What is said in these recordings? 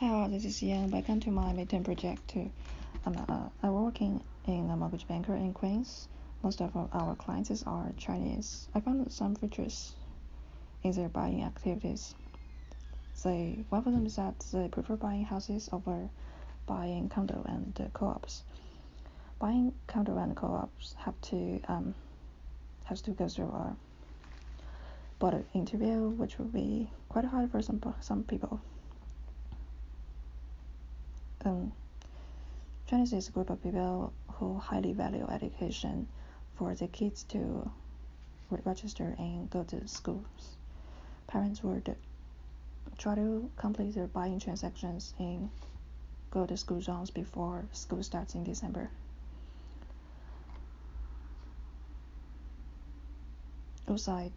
Hi, this is Yan. Welcome to my midterm project too. I'm working in a mortgage banker in Queens. Most of our clients are Chinese. I found some features in their buying activities. One of them is that they prefer buying houses over buying condo and co-ops. Buying condo and co-ops has to go through a board interview, which will be quite hard for some people. Chinese is a group of people who highly value education for their kids to register and go to schools. Parents would try to complete their buying transactions and go to school zones before school starts in December. Outside,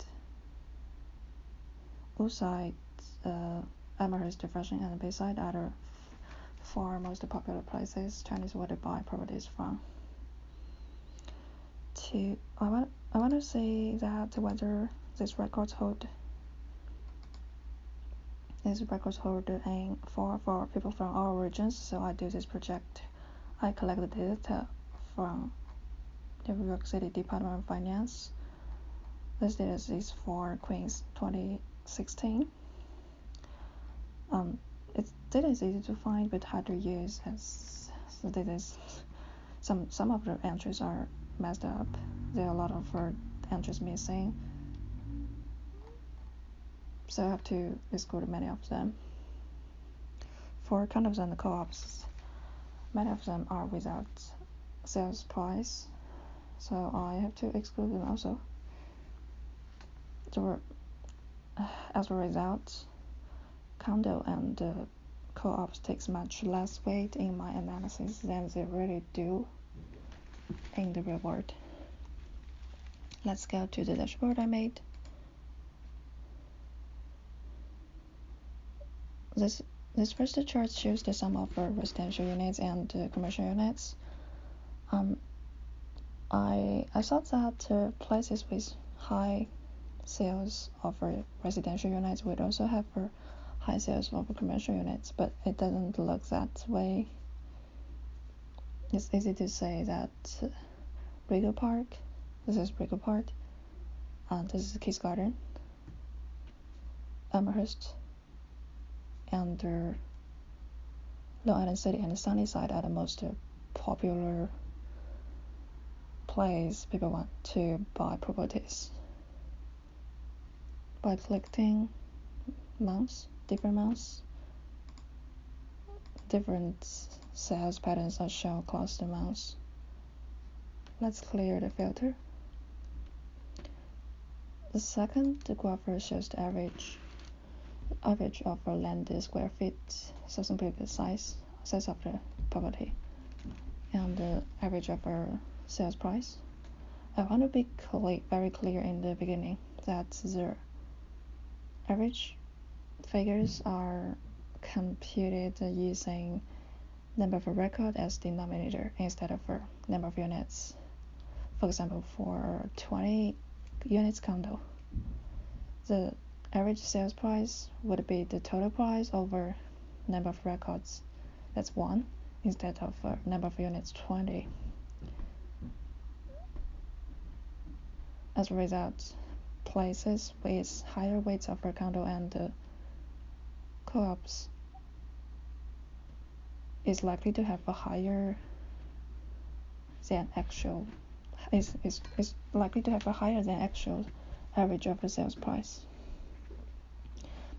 Amherst, Flushing, and Bayside are the four most popular places Chinese would buy properties from. I want to say that whether these records hold and for people from all regions. So I do this project. I collect the data from the New York City Department of Finance. This data is for Queens 2016. Data is easy to find but hard to use, as the data is some of the entries are messed up. There are a lot of entries missing, so I have to exclude many of them. For condos and co-ops, many of them are without sales price, so I have to exclude them also. As a result, condo and co-ops takes much less weight in my analysis than they really do in the real world. Let's go to the dashboard I made. This first chart shows the sum of residential units and commercial units. I thought that places with high sales of residential units would also have high sales of commercial units, but it doesn't look that way. It's easy to say that Regal Park, this is Regal Park, this is Keys Garden, Amherst, and Long Island City and Sunnyside are the most popular place people want to buy properties. By collecting different months, different sales patterns are shown across the months. Let's clear the filter. The second graph shows the average of a land square feet, so simply the size of the property, and the average of a sales price. I want to be very clear in the beginning that the average figures are computed using number of record as denominator instead of number of units. For example, for 20 units condo, the average sales price would be the total price over number of records, that's 1, instead of number of units 20. As a result, places with higher weights of condo and co-ops is likely to have a higher than actual is likely to have a higher than actual average of the sales price.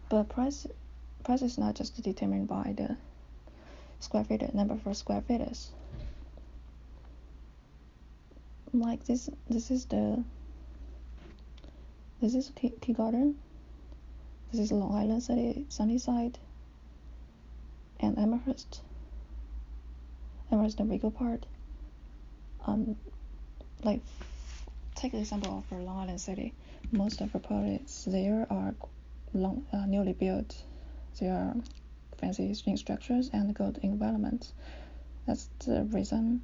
But price is not just determined by the square feet number for square feet. Like this is Key Garden, this is Long Island City, Sunnyside, and Amherst and Regal Park. Like take the example of Long Island City. Most of the properties there are newly built. They are fancy string structures and good environments. That's the reason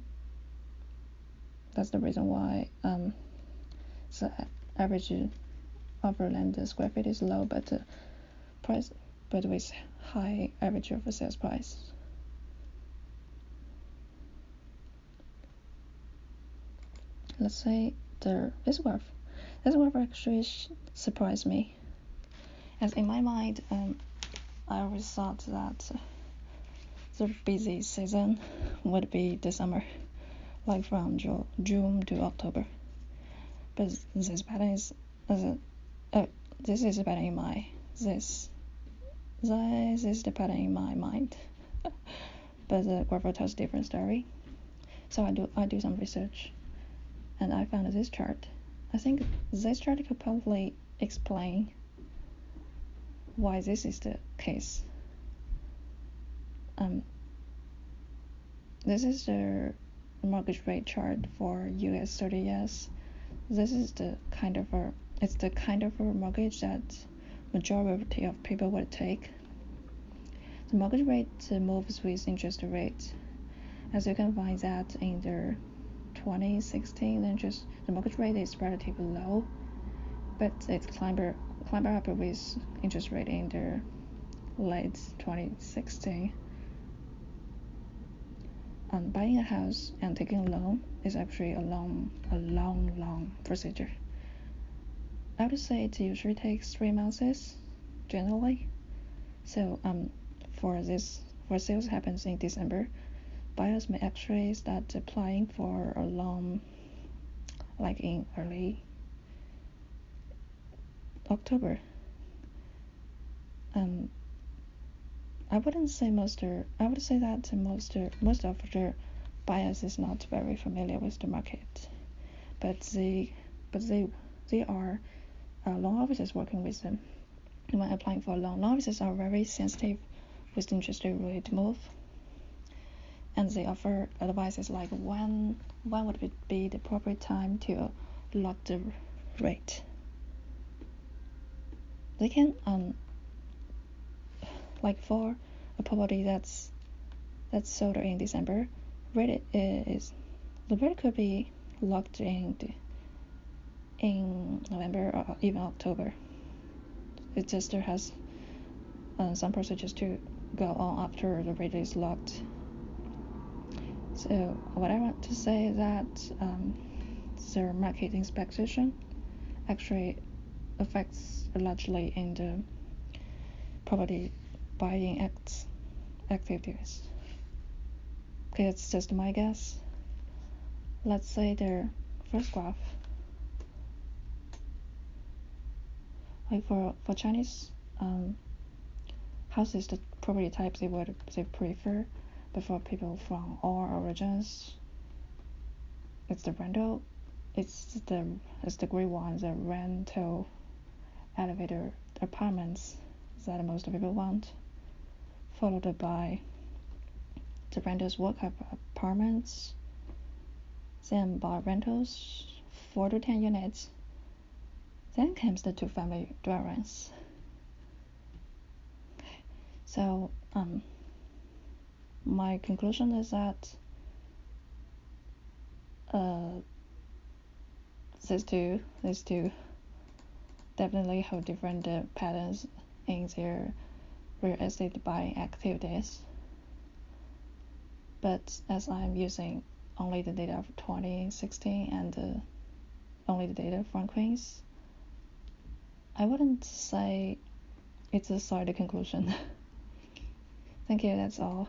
why the average of land square feet is low, but the but with high average of sales price. Let's say this graph actually surprised me, as in my mind, I always thought that the busy season would be the summer, like from June to October. But this pattern is this is the pattern in my this is the pattern in my mind. But the graph tells a different story. So I do some research, and I found this chart. I think this chart could probably explain why this is the case. This is the mortgage rate chart for US 30 years. This is the kind of a mortgage that majority of people would take. The mortgage rate moves with interest rate. As you can find that in the 2016, the mortgage rate is relatively low, but it climbed up with interest rate in the late 2016. Buying a house and taking a loan is actually a long procedure. I would say it usually takes 3 months generally. So for sales happens in December, buyers may actually start applying for a loan like in early October. I would say that most of the buyers is not very familiar with the market, but they are loan officers working with them. When applying for a loan officers are very sensitive with the interest rate move, and they offer advices like when would be the proper time to lock the rate. They can like for a property that's sold in December, the rate could be locked in November or even October. It just has some procedures to go on after the rate is locked. So what I want to say is that the market inspection actually affects largely in the property buying activities. Okay, it's just my guess. Let's say the first graph. Like for Chinese houses, the property types they prefer, but for people from all origins, it's the rental. It's the gray one, the rental elevator apartments that most people want, followed by the rentals work apartments, then by rentals 4 to 10 units, then comes the 2-family dwellings. So my conclusion is that these two definitely have different patterns in their real estate buying activities. But as I'm using only the data of 2016 and only the data from Queens, I wouldn't say it's a solid conclusion. Thank you, that's all.